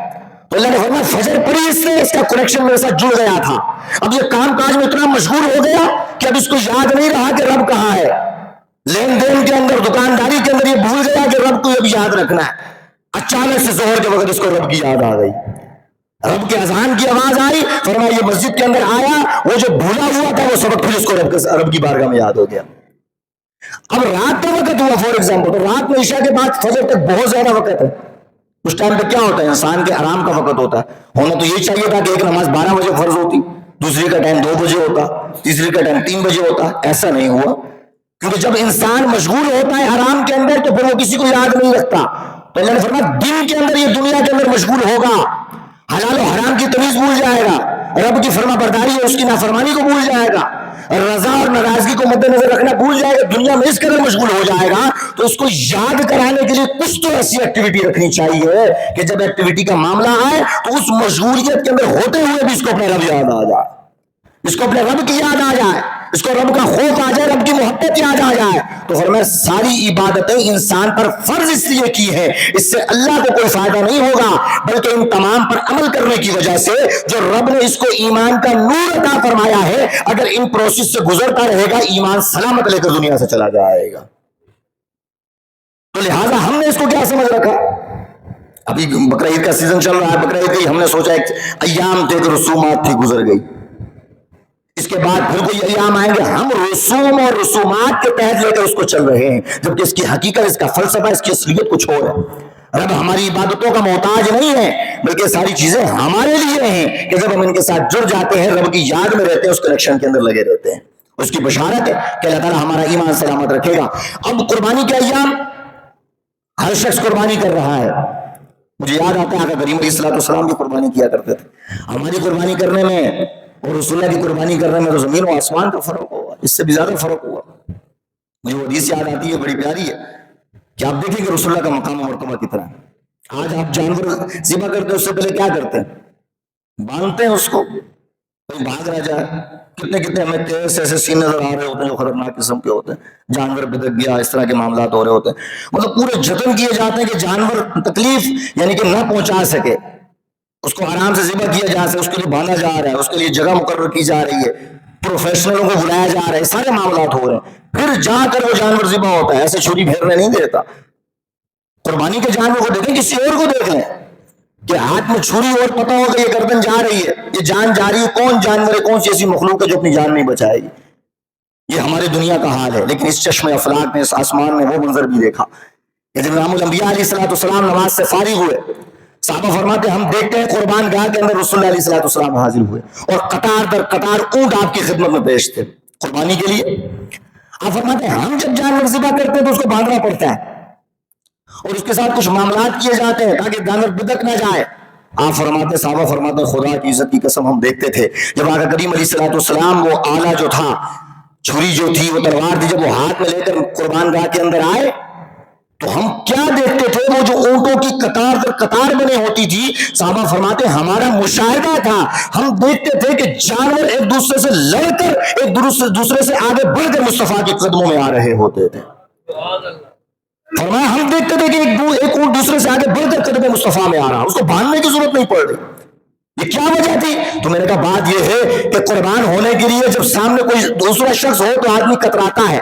تو اللہ نے فرمایا فجر پڑھی اس سے اس کا کنیکشن میرے ساتھ جڑ گیا تھا، اب یہ کام کاج میں اتنا مشغول ہو گیا کہ اب اس کو یاد نہیں رہا کہ رب کہاں ہے، لین دین کے اندر، دکانداری کے اندر یہ بھول گیا کہ رب کو اب یاد رکھنا ہے۔ اچانک سے ظہر کے وقت اس کو رب کی یاد آ گئی، رب کے اذان کی آواز آئی، فرمایا یہ مسجد کے اندر آیا، وہ جو بھولا ہوا تھا وہ سبق پھر اس کو رب کی بارگاہ میں یاد ہو گیا۔ اب رات کا وقت ہوا فور ایگزامپل، تو رات میں عشاء کے بعد فجر تک بہت زیادہ وقت ہے، اس ٹائم پہ کیا ہوتا ہے؟ انسان کے آرام کا وقت ہوتا ہے، ہونا تو یہ چاہیے تھا کہ ایک نماز 12 بجے فرض ہوتی، دوسری کا ٹائم 2 بجے ہوتا، تیسری کا ٹائم 3 بجے ہوتا، ایسا نہیں ہوا، کیونکہ جب انسان مشغول ہوتا ہے آرام کے اندر تو پھر وہ کسی کو یاد نہیں رکھتا، تو اللہ نے فرمایا دن کے اندر، یہ دنیا کے اندر مشغول ہوگا، حلال و حرام کی تمیز بھول جائے گا، رب کی فرما برداری اور اس کی نافرمانی کو بھول جائے گا، رضا اور ناراضگی کو مد نظر رکھنا بھول جائے گا، دنیا میں اس قدر مشغول ہو جائے گا، تو اس کو یاد کرانے کے لیے کچھ تو ایسی ایکٹیویٹی رکھنی چاہیے کہ جب ایکٹیویٹی کا معاملہ آئے تو اس مشغولیت کے اندر ہوتے ہوئے بھی اس کو اپنا رب یاد آ جائے، اس کو اپنے رب کی یاد آ جائے، اس کو رب کا خوف آ جائے، رب کی محبت یاد آ جائے۔ تو فرمایا ساری عبادتیں انسان پر فرض اس لیے کی ہے، اس سے اللہ کو کوئی فائدہ نہیں ہوگا، بلکہ ان تمام پر عمل کرنے کی وجہ سے جو رب نے اس کو ایمان کا نور عطا فرمایا ہے، اگر ان پروسیس سے گزرتا رہے گا ایمان سلامت لے کر دنیا سے چلا جائے گا۔ تو لہٰذا ہم نے اس کو کیا سمجھ رکھا؟ ابھی بقرہ عید کا سیزن چل رہا ہے، بقرہ عید کی ہم نے سوچا ایک ایام تھے کہ رسومات تھی، گزر گئی، اس کے بعد پھر کوئی ایام آئیں گے، ہم رسوم اور رسومات کے تحت لے کر اس کو چل رہے ہیں، جبکہ اس کی حقیقت، اس کا فلسفہ، اس کی اصلیت کچھ اور ہے۔ رب ہماری عبادتوں کا محتاج نہیں ہے، بلکہ ساری چیزیں ہمارے لیے ہیں کہ جب ہم ان کے ساتھ جڑ جاتے ہیں، رب کی یاد میں رہتے ہیں، اس کنیکشن کے اندر لگے رہتے ہیں، اس کی بشارت ہے کہ اللہ تعالیٰ ہمارا ایمان سلامت رکھے گا۔ اب قربانی کے ایام ہر شخص قربانی کر رہا ہے، مجھے یاد آتا ہے آقا کریم علیہ الصلوۃ والسلام کی قربانی کیا کرتے تھے، ہماری قربانی کرنے میں اور رسول اللہ کی قربانی کرنے میں تو زمین و آسمان کا فرق ہوا، اس سے بھی زیادہ فرق ہوا۔ مجھے وہ حدیث یاد آتی ہے، بڑی پیاری ہے، کہ آپ دیکھیں کہ رسول اللہ کا مقام و مرتبہ کتنا ہے۔ آج آپ جانور ذبح کرتے ہیں، اس سے پہلے کیا کرتے ہیں؟ باندھتے ہیں اس کو، کوئی بھاگ نہ جائے، کتنے ہمیں تیز ایسے سین نظر آ رہے ہوتے ہیں جو خطرناک قسم کے ہوتے ہیں، جانور بدک گیا، اس طرح کے معاملات ہو رہے ہوتے ہیں، مطلب پورے جتن کیے جاتے ہیں کہ جانور تکلیف یعنی کہ نہ پہنچا سکے، اس کو آرام سے ذبح کیا جا سکے، اس کے لیے باندھا جا رہا ہے، اس کے لیے جگہ مقرر کی جا رہی ہے، پروفیشنلوں کو بلایا جا رہا ہے، سارے معاملات ہو رہے ہیں، پھر جا کر وہ جانور ذبح ہوتا ہے، ایسے چھری پھیرنے نہیں دیتا۔ قربانی کے جانور کو دیکھیں، کسی اور کو دیکھ لیں کہ ہاتھ میں چھری اور پتہ ہوگا یہ گردن جا رہی ہے، یہ جان جا رہی ہے، کون جانور ہے، کون سی ایسی مخلوق ہے جو اپنی جان نہیں بچائے گی؟ یہ ہماری دنیا کا حال ہے، لیکن اس چشم افلاک میں، اس آسمان میں وہ منظر بھی دیکھا کہ جب امام الانبیاء علیہ الصلوۃ والسلام نماز سے فارغ ہوئے، صحابہ فرماتے ہم دیکھتے ہیں قربان گاہ کے اندر رسول اللہ علیہ الصلوۃ والسلام حاضر ہوئے اور قطار در قطار اونٹ آپ کی خدمت میں پیش تھے قربانی کے لیے۔ آپ فرماتے ہیں ہم جب جانور ذبح کرتے ہیں تو اس کو باندھنا پڑتا ہے اور اس کے ساتھ کچھ معاملات کیے جاتے ہیں تاکہ جانور بدک نہ جائے۔ آپ فرماتے، صحابہ فرماتے خدا کی عزت کی قسم ہم دیکھتے تھے جب آقا کریم علیہ الصلوۃ والسلام وہ آلہ جو تھا، چھری جو تھی، وہ تلوار تھی، جب وہ ہاتھ میں لے کر قربان گاہ کے اندر آئے تو ہم کیا دیکھتے تھے؟ وہ جو اونٹوں کی قطار در قطار بنے ہوتی تھی، صحابہ فرماتے ہمارا مشاہدہ تھا، ہم دیکھتے تھے کہ جانور ایک دوسرے سے لڑ کر ایک دوسرے سے آگے بڑھ کر مصطفیٰ کے قدموں میں آ رہے ہوتے تھے۔ فرمایا ہم دیکھتے تھے کہ ایک اونٹ دوسرے سے آگے بڑھ کر قدم مصطفیٰ میں آ رہا، اس کو باندھنے کی ضرورت نہیں پڑ رہی۔ یہ کیا وجہ تھی؟ تو میں نے کہا بات یہ ہے کہ قربان ہونے کے لیے جب سامنے کوئی دوسرا شخص ہو تو آدمی کتراتا ہے،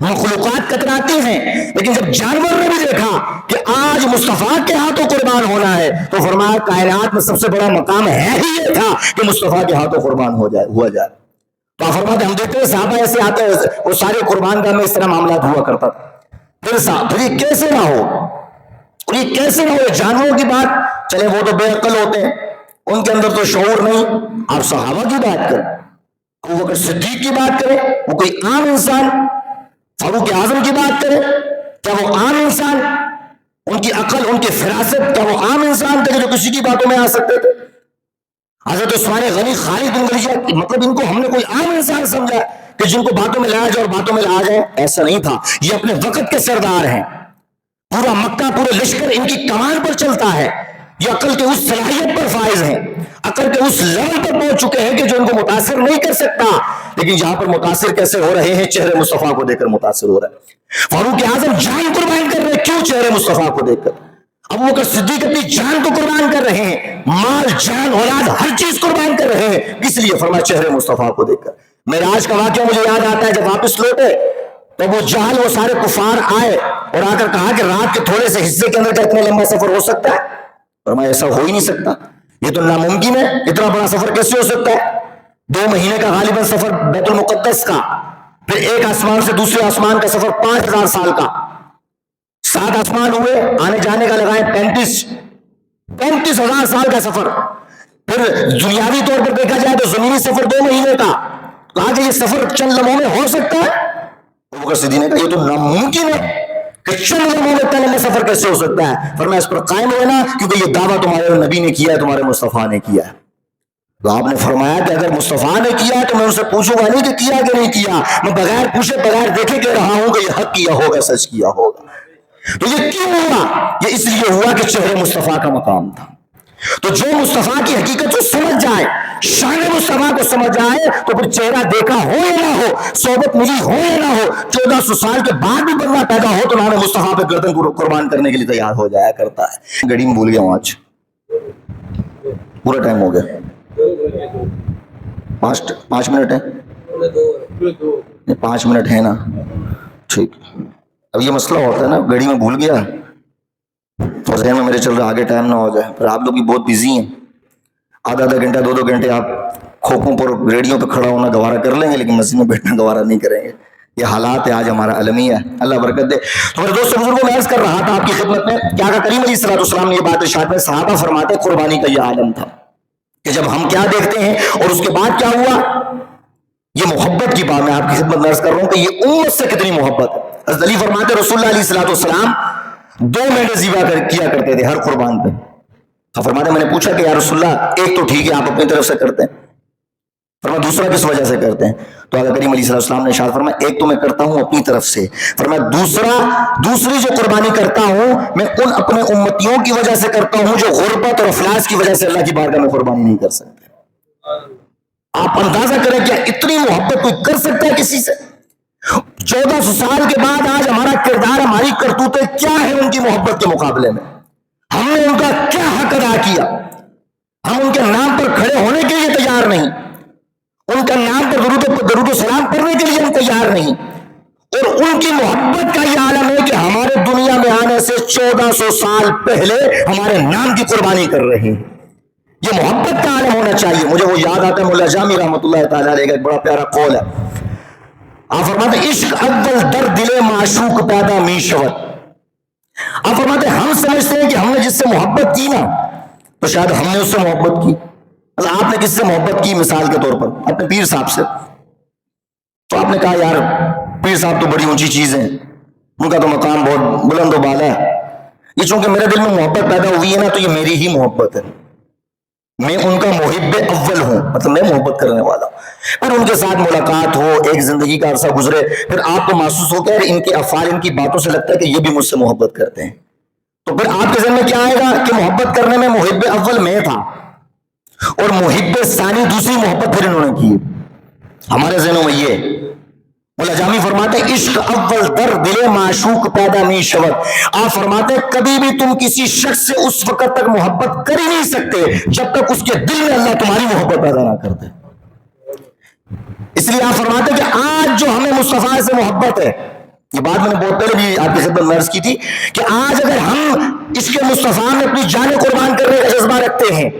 مخلوقات کتراتی ہیں، لیکن جب جانور نے بھی دیکھا کہ آج مصطفیٰ کے ہاتھوں قربان ہونا ہے تو فرمایا کائنات میں سب سے بڑا مقام ہے ہی یہ تھا کہ مصطفیٰ کے ہاتھوں قربان ہوا جائے۔ تو فرماتے ہم دیکھتے ہیں صحابہ ایسے آتے ہیں، وہ سارے قربان گاہ میں اس طرح معاملات ہوا کرتا تھا۔ پھر یہ کیسے نہ ہو، اور یہ کیسے نہ ہو؟ جانوروں کی بات چلے وہ تو بے عقل ہوتے ہیں، ان کے اندر تو شعور نہیں، آپ صحابہ کی بات کریں، ابو بکر صدیق کی بات کریں، وہ کوئی عام انسان، فاروق اعظم کی بات کریں، کیا وہ عام انسان؟ ان کی عقل، ان کی فراست، کیا وہ عام انسان تھے جو کسی کی باتوں میں آ سکتے تھے؟ حضرت عثمان غنی، خالد بن ولید، مطلب ان کو ہم نے کوئی عام انسان سمجھا کہ جن کو باتوں میں لایا جائے اور باتوں میں لایا جائے، ایسا نہیں تھا. یہ اپنے وقت کے سردار ہیں. پورا مکہ، پورے لشکر ان کی کمان پر چلتا ہے. یہ عقل کے اس صلاحیت پر فائز ہیں، عقل کے اس لیول پر پہنچ چکے ہیں کہ جو ان کو متاثر نہیں کر سکتا. لیکن جہاں پر متاثر کیسے ہو رہے ہیں؟ چہرے مصطفیٰ کو دیکھ کر متاثر ہو رہا ہے. فاروق اعظم جان قربان کر رہے ہیں، کیوں؟ چہرے مصطفیٰ کو دیکھ کر. ابوبکر صدیق اپنی جان کو قربان کر رہے ہیں، مال، جان، اولاد، ہر چیز قربان کر رہے ہیں. کس لیے؟ فرمایا چہرے مصطفیٰ کو دیکھ کر. معراج کا واقعہ مجھے یاد آتا ہے، جب واپس لوٹے تو وہ جہل، وہ سارے کفار آئے اور آ کر کہا کہ رات کے تھوڑے سے حصے کے اندر کا اتنا لمبا سفر ہو سکتا ہے؟ فرمایا ایسا ہو ہی نہیں سکتا، یہ تو ناممکن ہے. اتنا بڑا سفر کیسے ہو سکتا ہے؟ 2 مہینے کا غالباً سفر بیت المقدس کا، پھر ایک آسمان سے دوسرے آسمان کا سفر 5000 سال کا. 7 آسمان ہوئے، آنے جانے کا لگائیں 35,000 سال کا سفر. پھر دنیاوی طور پر دیکھا جائے تو زمینی سفر 2 مہینے کا. کہا کہ یہ سفر چند لمحوں میں ہو سکتا ہے؟ ابوبکر صدیق نے کہا یہ تو ناممکن ہے کہ چند لمحوں میں اتنا لمبا سفر کیسے ہو سکتا ہے؟ فرمایا اس پر قائم ہونا، کیونکہ یہ دعویٰ تمہارے نبی نے کیا ہے، تمہارے مصطفیٰ نے کیا ہے. تو آپ نے فرمایا کہ اگر مصطفیٰ نے کیا ہے تو میں ان سے پوچھوں گا نہیں کہ کیا کہ نہیں کیا، میں بغیر پوچھے بغیر دیکھے کہہ رہا ہوں کہ یہ حق کیا ہوگا، سچ کیا ہوگا. تو یہ کیوں ہوا؟ یہ اس لیے ہوا کہ چہرے مصطفیٰ کا مقام تھا. تو جو مصطفیٰ کی حقیقت کو سمجھ جائے، شان مصطفیٰ کو سمجھ جائے، تو پھر چہرہ دیکھا ہو یا نہ ہو، صحبت ملی ہو یا نہ ہو، 1400 سال کے بعد بھی بندہ پیدا ہو تو نام مصطفیٰ پہ گردن کو قربان کرنے کے لیے تیار ہو جایا کرتا ہے. گھڑی میں بھول گیا ہوں، آج پورا ٹائم ہو گیا. 5 منٹ ہے، 5 منٹ ہے نا؟ ٹھیک. اب یہ مسئلہ ہوتا ہے نا، گھڑی میں بھول گیا تو ذہن میں میرے چل رہا آگے ٹائم نہ ہو جائے. پر آپ لوگ بھی بہت بزی ہیں، آدھا گھنٹہ 2 گھنٹے آپ کھوپوں پر ریڈیو پہ کھڑا ہونا گوارا کر لیں گے، لیکن مسجد میں بیٹھنا گوارا نہیں کریں گے. یہ حالات ہے آج ہمارا المیہ ہے، اللہ برکت دے. تو میرے دوستوں بزرگوں میں عرض کر رہا تھا آپ کی خدمت میں کہ آقا کریم علیہ الصلوۃ والسلام نے یہ بات ارشاد میں، صحابہ فرماتے قربانی کا یہ عالم تھا کہ جب ہم کیا دیکھتے ہیں اور اس کے بعد کیا ہوا. یہ محبت کی بات میں آپ کی خدمت میں عرض کر رہا ہوں کہ یہ امت سے کتنی محبت ہے. حضرت علی فرماتے رسول اللہ علیہ الصلوۃ والسلام 2 مینڈے ذبح کیا کرتے تھے ہر قربان پہ. فرماتے میں نے پوچھا کہ یا رسول اللہ ایک تو ٹھیک ہے آپ اپنی طرف سے کرتے ہیں، فرمایا دوسرا کس وجہ سے کرتے ہیں؟ تو آقا کریم علیہ الصلوۃ والسلام نے ارشاد فرمایا ایک تو میں کرتا ہوں اپنی طرف سے، فرمایا دوسری جو قربانی کرتا ہوں میں ان اپنے امتیوں کی وجہ سے کرتا ہوں جو غربت اور افلاس کی وجہ سے اللہ کی بارگاہ میں قربانی نہیں کر سکتے. آپ اندازہ کریں کہ اتنی محبت کوئی کر سکتا ہے کسی سے؟ 1400 سال کے بعد آج ہمارا کردار، ہماری کرتوتیں کیا ہے ان کی محبت کے مقابلے میں؟ ہم نے ان کا کیا حق ادا کیا؟ ہم ان کے نام پر کھڑے ہونے کے لیے تیار نہیں، ان کا نام پر درود و سلام پڑھنے کے لیے ہم تیار نہیں. اور ان کی محبت کا یہ عالم ہے کہ ہمارے دنیا میں آنے سے 1400 سال پہلے ہمارے نام کی قربانی کر رہے ہیں. یہ محبت کا عالم ہونا چاہیے. مجھے وہ یاد آتا ہے مولا جامی رحمۃ اللہ تعالیٰ علیہ کا ایک بڑا پیارا قول ہے. آپ فرماتے عشق اول در دل معشوق پیدا می شود. آپ فرماتے ہم سمجھتے ہیں کہ ہم نے جس سے محبت کی نا تو شاید ہم نے اس سے محبت کی. آپ نے کس سے محبت کی؟ مثال کے طور پر اپنے پیر صاحب سے. تو آپ نے کہا یار پیر صاحب تو بڑی اونچی چیز ہیں، ان کا تو مقام بہت بلند و بالا ہے. یہ چونکہ میرے دل میں محبت پیدا ہوئی ہے نا تو یہ میری ہی محبت ہے، میں ان کا محب اول ہوں، مطلب میں محبت کرنے والا ہوں. پھر ان کے ساتھ ملاقات ہو، ایک زندگی کا عرصہ گزرے، پھر آپ کو محسوس ہوتا ہے ان کے افعال، ان کی باتوں سے لگتا ہے کہ یہ بھی مجھ سے محبت کرتے ہیں. تو پھر آپ کے ذہن میں کیا آئے گا کہ محبت کرنے میں محب اول میں تھا اور محب ثانی دوسری محبت پھر انہوں نے کی. ہمارے ذہنوں میں یہ مولا جامی فرماتے عشق اول در دل معشوق پیدا می شود. آپ فرماتے کبھی بھی تم کسی شخص سے اس وقت تک محبت کر ہی نہیں سکتے جب تک اس کے دل میں اللہ تمہاری محبت پیدا نہ کرتے. اس لیے آپ فرماتے کہ آج جو ہمیں مصطفیٰ سے محبت ہے، یہ بات میں نے بہت پہلے بھی آپ کی خدمت میں عرض کی تھی کہ آج اگر ہم اس کے مصطفیٰ میں اپنی جانیں قربان کرنے کا جذبہ رکھتے ہیں،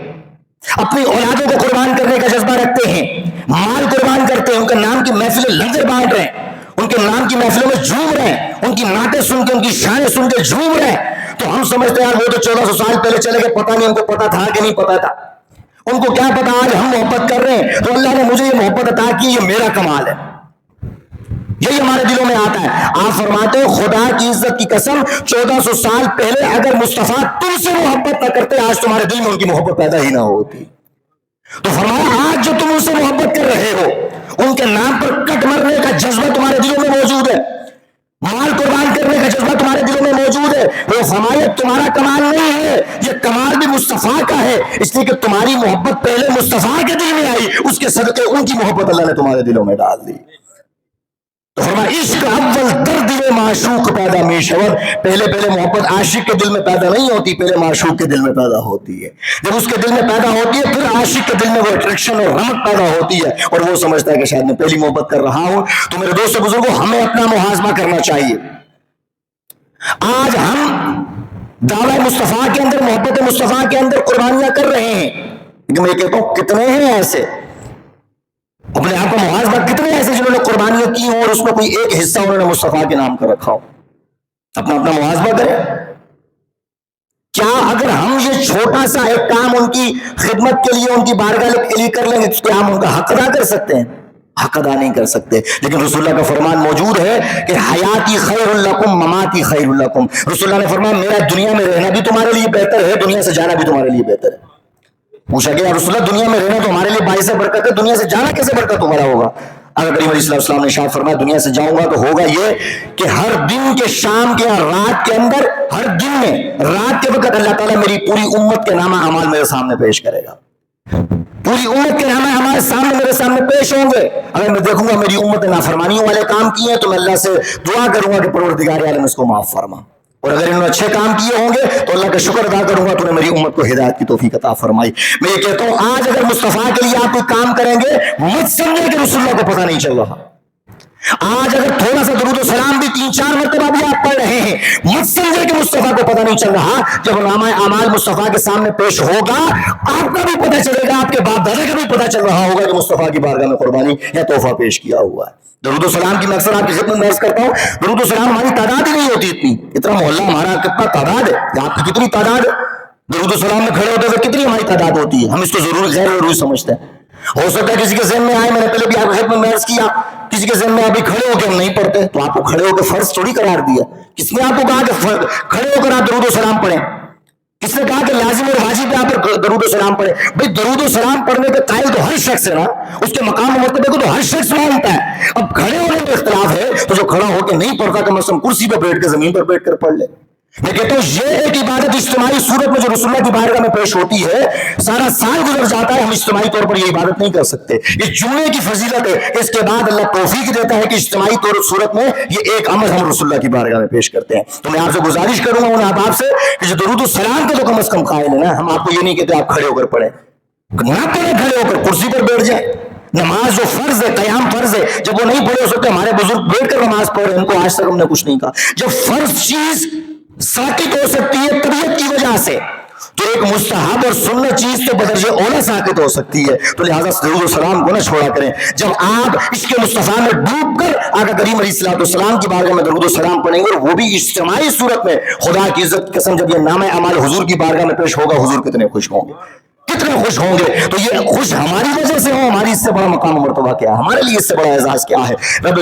اپنی اولادوں کو قربان کرنے کا جذبہ رکھتے ہیں، مال قربان کرتے ہیں، ان کے نام کی محفلیں لنگر بانٹ رہے ہیں، ان کے نام کی محفلوں میں جھوم رہے ہیں، ان کی نعتیں سن کے، ان کی شانیں سن کے جھوم رہے ہیں، تو ہم سمجھتے ہیں وہ تو 1400 سال پہلے چلے گئے، پتہ نہیں ان کو پتا تھا کہ نہیں پتا تھا. ان کو کیا پتا آج ہم محبت کر رہے ہیں تو اللہ نے مجھے یہ محبت عطا کی، یہ میرا کمال ہے. یہی ہمارے دلوں میں آتا ہے. آپ فرماتے ہو خدا کی عزت کی قسم 1400 سال پہلے اگر مصطفیٰ تم سے محبت نہ کرتے آج تمہارے دل میں ان کی محبت پیدا ہی نہ ہوتی. تو فرمایا آج جو تم ان سے محبت کر رہے ہو، ان کے نام پر کٹ مرنے کا جذبہ تمہارے دلوں میں موجود ہے، مال قربان کرنے کا جذبہ تمہارے دلوں میں موجود ہے، وہ فرمایا تمہارا کمال نہیں ہے، یہ کمال بھی مصطفیٰ کا ہے، اس لیے کہ تمہاری محبت پہلے مصطفیٰ کے دل میں آئی، اس کے صدقے ان کی محبت اللہ نے تمہارے دلوں میں ڈال دی۔ تو فرمایا عشق اول در دل معشوق پیدا می شود، پہلے محبت عاشق کے دل میں پیدا نہیں ہوتی، پہلے معشوق کے دل میں پیدا ہوتی ہے۔ جب اس کے دل میں پیدا ہوتی ہے پھر عاشق کے دل میں وہ اٹریکشن اور رغبت پیدا ہوتی ہے، اور وہ سمجھتا ہے کہ شاید میں پہلی محبت کر رہا ہوں۔ تو میرے دوستو بزرگوں، ہمیں اپنا محاسبہ کرنا چاہیے۔ آج ہم دعوی مصطفیٰ کے اندر، محبت مصطفیٰ کے اندر قربانیاں کر رہے ہیں، لیکن میں کہتا ہوں کتنے ہیں ایسے، اپنے آپ کا محاسبہ کتنے ایسے جنہوں نے قربانیاں کی ہوں اور اس میں کوئی ایک حصہ انہوں نے مصطفیٰ کے نام کا رکھا ہو؟ اپنا محاسبہ کریں۔ کیا اگر ہم یہ چھوٹا سا ایک کام ان کی خدمت کے لیے، ان کی بارگاہ کے لیے کر لیں گے تو کیا ہم ان کا حق ادا کر سکتے ہیں؟ حق ادا نہیں کر سکتے۔ لیکن رسول اللہ کا فرمان موجود ہے کہ حیاتی خیر لکم مماتی خیر لکم، رسول اللہ نے فرمایا میرا دنیا میں رہنا بھی تمہارے لیے بہتر ہے، دنیا سے جانا بھی تمہارے لیے بہتر ہے۔ پوچھا کہ یا رسول اللہ دنیا میں رہنا تو ہمارے لیے باعث برکت ہے، دنیا سے جانا کیسے برکت تمہارا ہوگا؟ اگر کریم علیہ السلام نے ارشاد فرمایا دنیا سے جاؤں گا تو ہوگا یہ کہ ہر دن کے شام کے رات کے اندر، ہر دن میں رات کے وقت اللہ تعالیٰ میری پوری امت کے نامہ اعمال میرے سامنے پیش کرے گا، پوری امت کے نامہ ہمارے سامنے میرے سامنے پیش ہوں گے۔ اگر میں دیکھوں گا میری امت نے نافرمانیوں والے کام کیے ہیں تو میں اللہ سے دعا کروں گا کہ پروردگار عالم اس کو معاف فرما، اور اگر انہوں نے اچھے کام کیے ہوں گے تو اللہ کا شکر ادا کروں گا تو نے میری امت کو ہدایت کی توفیق عطا فرمائی۔ میں یہ کہتا ہوں آج اگر مصطفیٰ کے لیے آپ کوئی کام کریں گے مت سمجھے کہ رسول اللہ کو پتہ نہیں چل رہا۔ آج اگر تھوڑا سا درود و سلام بھی 3-4 مرتبہ بھی آپ پڑھ رہے ہیں مت سمجھے کہ مصطفیٰ کو پتہ نہیں چل رہا، جب نامہ اعمال مصطفیٰ کے سامنے پیش ہوگا آپ کا بھی پتہ چلے گا، آپ کے باپ دادا کا بھی پتہ چل رہا ہوگا کہ مصطفیٰ کی بارگاہ میں قربانی یا تحفہ پیش کیا ہوا ہے۔ درود و سلام کی میں اکثر آپ کی خدمت میں عرض کرتا ہوں، درود و سلام ہماری تعداد ہی نہیں ہوتی اتنا محلہ ہمارا کتنا تعداد ہے، آپ کی کتنی تعداد ہے، درود و سلام میں کھڑے ہوتے ہوئے کتنی ہماری تعداد ہوتی ہے، ہم اس کو ضرور غیر ضروری سمجھتے ہیں۔ ہو سکتا ہے کسی کے ذہن میں آئے، میں نے پہلے بھی آپ کی خدمت میں عرض کیا، کسی کے ذہن میں ابھی کھڑے ہو کے ہم نہیں پڑھتے تو آپ کو کھڑے ہو کے فرض تھوڑی قرار دیا، کس نے آپ کو کہا کہ کھڑے ہو کر آپ درود و سلام پڑھیں؟ کس نے کہا کہ لازم اور واجب ہے آپ پر درود و سلام پڑھیں؟ بھئی درود و سلام پڑھنے کے قائل تو ہر شخص ہے نا، اس کے مقام و مرتبے کو تو ہر شخص مانتا ہے۔ اب کھڑے ہونے میں اختلاف ہے تو جو کھڑا ہو کے نہیں پڑھتا کم از کم کرسی پہ بیٹھ کے زمین پر بیٹھ کر پڑھ لے۔ میں کہتا ہوں یہ ایک عبادت اجتماعی صورت میں جو رسول اللہ کی بارگاہ میں پیش ہوتی ہے، سارا سال گزر جاتا ہے ہم اجتماعی طور پر یہ عبادت نہیں کر سکتے۔ یہ جمعے کی فضیلت ہے، اس کے بعد اللہ توفیق دیتا ہے کہ اجتماعی طور صورت میں یہ ایک عمل ہم رسول اللہ کی بارگاہ میں پیش کرتے ہیں۔ تو میں آپ سے گزارش کروں گا ان احباب سے کہ جو درود و سلام کے تو کم از کم قائل ہے نا، ہم آپ کو یہ نہیں کہتے آپ کھڑے ہو کر پڑھیں، نہ پڑھیں کھڑے ہو کر کرسی پر بیٹھ جائیں۔ نماز جو فرض ہے، قیام فرض ہے، جب وہ نہیں پڑھے ہو سکتے ہمارے بزرگ بیٹھ کر نماز پڑھ رہے ہیں، ان کو آج تک ہم نے کچھ نہیں کہا۔ جب فرض چیز ساقط ہو سکتی ہے طبیعت کی وجہ سے تو ایک مستحب اور سنت چیز تو بدرجہ اولا ساقط ہو سکتی ہے، تو لہٰذا درود و سلام کو نہ چھوڑا کریں۔ جب آپ عشق مصطفیٰ میں ڈوب کر آقا کریم علیہ السلام کی بارگاہ میں درود و سلام پڑھیں گے اور وہ بھی اجتماعی صورت میں، خدا کی عزت کی قسم جب یہ نامہ اعمال حضور کی بارگاہ میں پیش ہوگا حضور کتنے خوش ہوں گے، کتنے خوش ہوں گے۔ تو یہ خوش ہماری وجہ سے ہو، ہماری اس سے بڑا مقام و مرتبہ کیا ہے، ہمارے لیے اس سے بڑا اعزاز کیا ہے؟ رب